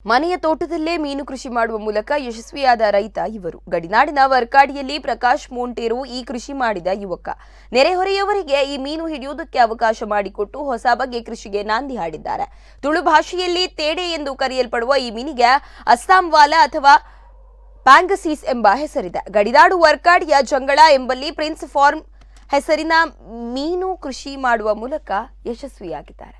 ಮನೆಯ ತೋಟದಲ್ಲೇ ಮೀನು ಕೃಷಿ ಮಾಡುವ ಮೂಲಕ ಯಶಸ್ವಿಯಾದ ರೈತ ಇವರು. ಗಡಿನಾಡಿನ ವರ್ಕಾಡಿಯಲ್ಲಿ ಪ್ರಕಾಶ್ ಮೋಂಟೇರು ಈ ಕೃಷಿ ಮಾಡಿದ ಯುವಕ. ನೆರೆಹೊರೆಯವರಿಗೆ ಈ ಮೀನು ಹಿಡಿಯುವುದಕ್ಕೆ ಅವಕಾಶ ಮಾಡಿಕೊಟ್ಟು ಹೊಸ ಬಗೆ ಕೃಷಿಗೆ ನಾಂದಿ ಹಾಡಿದ್ದಾರೆ. ತುಳು ಭಾಷೆಯಲ್ಲಿ ತೇಡೆ ಎಂದು ಕರೆಯಲ್ಪಡುವ ಈ ಮೀನಿಗೆ ಅಸ್ಸಾಂ ವಾಲಾ ಅಥವಾ ಪ್ಯಾಂಗಸೀಸ್ ಎಂಬ ಹೆಸರಿದೆ. ಗಡಿನಾಡು ವರ್ಕಾಡಿಯ ಜಂಗಳ ಎಂಬಲ್ಲಿ ಪ್ರಿನ್ಸ್ ಫಾರ್ಮ್ ಹೆಸರಿನ ಮೀನು ಕೃಷಿ ಮಾಡುವ ಮೂಲಕ ಯಶಸ್ವಿಯಾಗಿದ್ದಾರೆ.